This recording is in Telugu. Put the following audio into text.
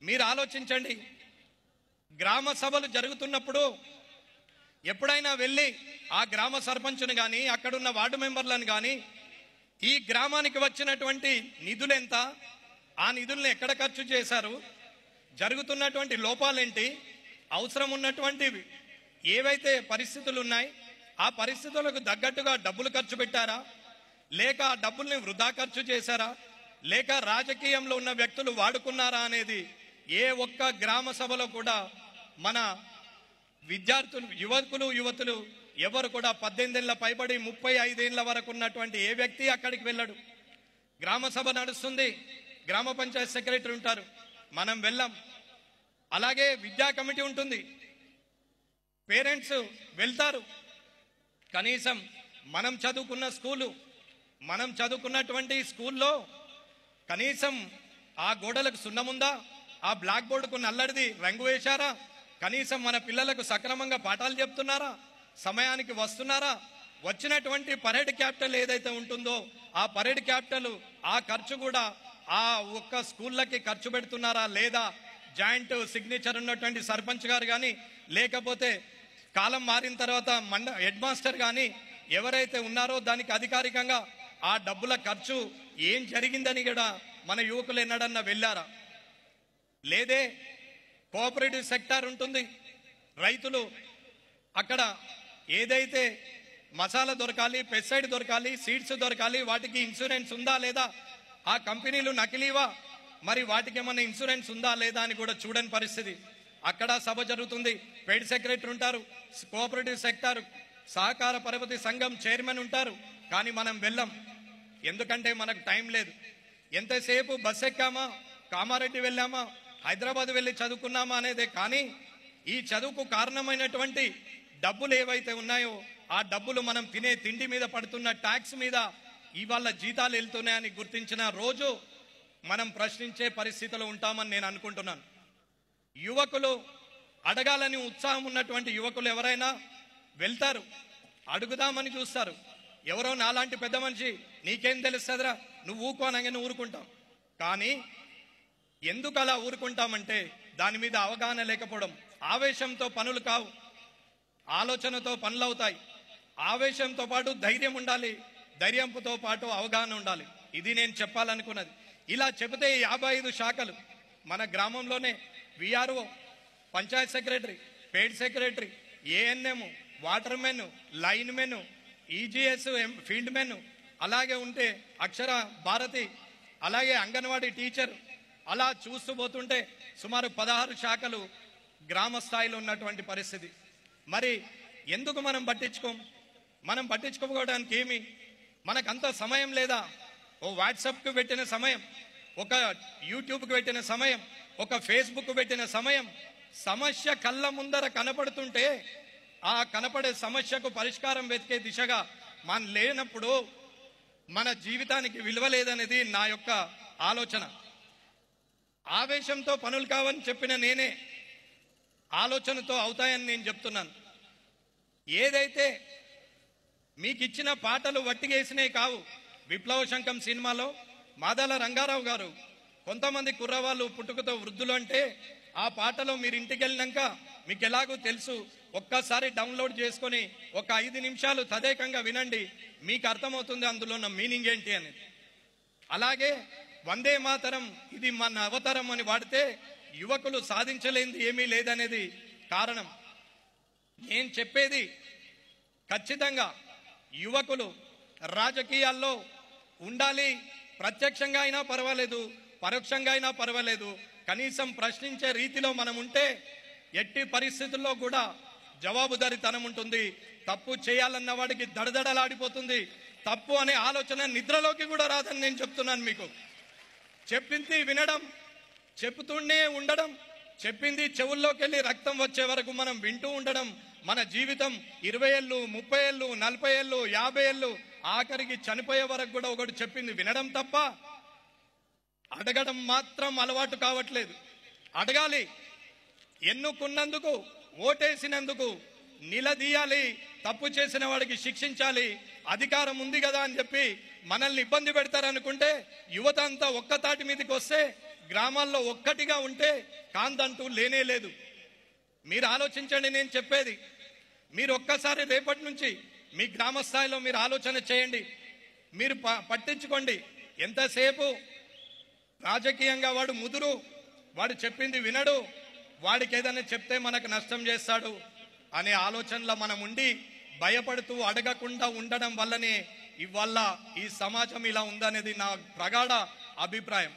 మీరు ఆలోచించండి. గ్రామ సభలు జరుగుతున్నప్పుడు ఎప్పుడైనా వెళ్ళి ఆ గ్రామ సర్పంచ్ను కానీ అక్కడున్న వార్డు మెంబర్లను కానీ ఈ గ్రామానికి వచ్చినటువంటి నిధులు ఎంత, ఆ నిధులను ఎక్కడ ఖర్చు చేశారు, జరుగుతున్నటువంటి లోపాలేంటి, అవసరం ఉన్నటువంటి ఏవైతే పరిస్థితులు ఉన్నాయి ఆ పరిస్థితులకు తగ్గట్టుగా డబ్బులు ఖర్చు పెట్టారా, లేక ఆ డబ్బుల్ని వృధా ఖర్చు చేశారా, లేక రాజకీయంలో ఉన్న వ్యక్తులు వాడుకున్నారా అనేది ఏ ఒక్క గ్రామ సభలో కూడా మన విద్యార్థులు, యువతులు ఎవరు కూడా 18 ఏళ్ల పైబడి 35 ఏళ్ల వరకు ఉన్నటువంటి ఏ వ్యక్తి అక్కడికి వెళ్ళడు. గ్రామ సభ నడుస్తుంది, గ్రామ పంచాయత్ సెక్రటరీ ఉంటారు, మనం వెళ్ళాం. అలాగే విద్యా కమిటీ ఉంటుంది, పేరెంట్స్ వెళ్తారు. కనీసం మనం చదువుకున్నటువంటి స్కూల్లో కనీసం ఆ గోడలకు సున్నముందా, ఆ బ్లాక్ బోర్డుకు నల్లడిది రంగు వేశారా, కనీసం మన పిల్లలకు సక్రమంగా పాఠాలు చెప్తున్నారా, సమయానికి వస్తున్నారా, వచ్చినటువంటి పరేడ్ క్యాపిటల్ ఏదైతే ఉంటుందో ఆ పరేడ్ క్యాపిటల్ ఆ ఖర్చు కూడా ఆ ఒక్క స్కూళ్ళకి ఖర్చు పెడుతున్నారా లేదా, జాయింట్ సిగ్నేచర్ ఉన్నటువంటి సర్పంచ్ గారు కానీ లేకపోతే కాలం మారిన తర్వాత హెడ్ మాస్టర్ కానీ ఎవరైతే ఉన్నారో దానికి అధికారికంగా ఆ డబ్బుల ఖర్చు ఏం జరిగిందని కూడా మన యువకులు ఎన్నడన్నా వెళ్ళారా? లేదే. కోఆపరేటివ్ సెక్టార్ ఉంటుంది, రైతులు అక్కడ ఏదైతే మసాలా దొరకాలి, పెస్టిసైడ్ దొరకాలి, సీడ్స్ దొరకాలి, వాటికి ఇన్సూరెన్స్ ఉందా లేదా, ఆ కంపెనీలు నకిలీవా, మరి వాటికి ఏమన్నా ఇన్సూరెన్స్ ఉందా లేదా అని కూడా చూడని పరిస్థితి. అక్కడ సభ జరుగుతుంది, పెయిడ్ సెక్రటరీ ఉంటారు, కోఆపరేటివ్ సెక్టార్ సహకార పరపతి సంఘం చైర్మన్ ఉంటారు, కానీ మనం వెళ్ళాం. ఎందుకంటే మనకు టైం లేదు. ఎంతసేపు బస్ ఎక్కామా, కామారెడ్డి వెళ్ళామా, హైదరాబాద్ వెళ్ళి చదువుకున్నామా అనేదే. కానీ ఈ చదువుకు కారణమైనటువంటి డబ్బులు ఏవైతే ఉన్నాయో ఆ డబ్బులు మనం తినే తిండి మీద పడుతున్న ట్యాక్స్ మీద ఇవాళ జీతాలు వెళ్తున్నాయని గుర్తించిన రోజు మనం ప్రశ్నించే పరిస్థితిలో ఉంటామని నేను అనుకుంటున్నాను. యువకులు అడగాలని ఉత్సాహం ఉన్నటువంటి యువకులు ఎవరైనా వెళ్తారు, అడుగుదామని చూస్తారు. ఎవరో నాలాంటి పెద్ద మనిషి నీకేం తెలుస్తుందిరా, నువ్వు ఊకో అనగానే ఊరుకుంటాం. కానీ ఎందుకు అలా ఊరుకుంటామంటే దాని మీద అవగాహన లేకపోవడం. ఆవేశంతో పనులు కావు, ఆలోచనతో పనులు అవుతాయి. ఆవేశంతో పాటు ధైర్యం ఉండాలి, ధైర్యంతో పాటు అవగాహన ఉండాలి. ఇది నేను చెప్పాలనుకున్నది. ఇలా చెబితే 55 శాఖలు మన గ్రామంలోనే VRO, Panchayat secretary, paid secretary, ANM, water men, line men, EGS, field men, అలాగే ఉంటే అక్షర భారతి, అలాగే అంగన్వాడీ టీచర్, అలా చూస్తూ పోతుంటే సుమారు 16 శాఖలు గ్రామ స్థాయిలో ఉన్నటువంటి పరిస్థితి. మరి ఎందుకు మనం పట్టించుకోవడానికి ఏమి మనకంత సమయం లేదా? ఓ వాట్సాప్కి పెట్టిన సమయం, ఒక యూట్యూబ్కి పెట్టిన సమయం, ఒక ఫేస్బుక్ పెట్టిన సమయం, సమస్య కళ్ళ ముందర కనపడుతుంటే ఆ కనపడే సమస్యకు పరిష్కారం వెతికే దిశగా మనం లేనప్పుడు మన జీవితానికి విలువ లేదనేది నా యొక్క ఆలోచన. ఆవేశంతో పనులు కావని చెప్పిన నేనే ఆలోచనతో అవుతాయని నేను చెప్తున్నాను. ఏదైతే మీకు ఇచ్చిన పాటలు వట్టిగేసినవి కావు. విప్లవ శంఖం సినిమాలో మాదాల రంగారావు గారు కొంతమంది కుర్రవాళ్ళు పుట్టుకతో వృద్ధులు అంటే ఆ పాటలో మీరు ఇంటికి వెళ్ళినాక మీకు ఎలాగో తెలుసు, ఒక్కసారి డౌన్లోడ్ చేసుకొని ఒక 5 నిమిషాలు తదేకంగా వినండి, మీకు అర్థమవుతుంది అందులో ఉన్న మీనింగ్ ఏంటి అనేది. అలాగే వందే మాతరం ఇది మన అవతరం అని వాడితే యువకులు సాధించలేనిది ఏమీ లేదనేది కారణం. నేను చెప్పేది ఖచ్చితంగా యువకులు రాజకీయాల్లో ఉండాలి. ప్రత్యక్షంగా అయినా పర్వాలేదు, పరోక్షంగా అయినా పర్వాలేదు, కనీసం ప్రశ్నించే రీతిలో మనం ఉంటే ఎట్టి పరిస్థితుల్లో కూడా జవాబుదారీతనం ఉంటుంది. తప్పు చేయాలన్న వాడికి దడదడలాడిపోతుంది. తప్పు అనే ఆలోచన నిద్రలోకి కూడా రాదని నేను చెప్తున్నాను మీకు. చెప్పింది వినడం, చెప్తూనే ఉండడం, చెప్పింది చెవుల్లోకి వెళ్ళి రక్తం వచ్చే వరకు మనం వింటూ ఉండడం. మన జీవితం 20 ఏళ్ళు, 30 ఏళ్ళు, 40 ఏళ్ళు, 50 ఏళ్ళు, ఆఖరికి చనిపోయే వరకు కూడా ఒకటి చెప్పింది వినడం తప్ప అడగడం మాత్రం అలవాటు కావట్లేదు. అడగాలి, ఎన్నుకున్నందుకు, ఓటేసినందుకు నిలదీయాలి, తప్పు చేసిన వాడికి శిక్షించాలి. అధికారం ఉంది కదా అని చెప్పి మనల్ని ఇబ్బంది పెడతారనుకుంటే యువత అంతా ఒక్కతాటి మీదకి వస్తే గ్రామాల్లో ఒక్కటిగా ఉంటే కాంతంటూ లేనే లేదు. మీరు ఆలోచించండి, నేను చెప్పేది మీరు ఒక్కసారి రేపటి నుంచి మీ గ్రామ స్థాయిలో మీరు ఆలోచన చేయండి. మీరు పట్టించుకోండి. ఎంతసేపు రాజకీయంగా వాడు ముదురు, వాడు చెప్పింది వినడు, వాడికి ఏదైనా చెప్తే మనకు నష్టం చేస్తాడు అనే ఆలోచనలో మనం ఉండి భయపడుతూ అడగకుండా ఉండడం వల్లనే ఇవాళ ఈ సమాజం ఇలా ఉందనేది నా ప్రగాఢ అభిప్రాయం.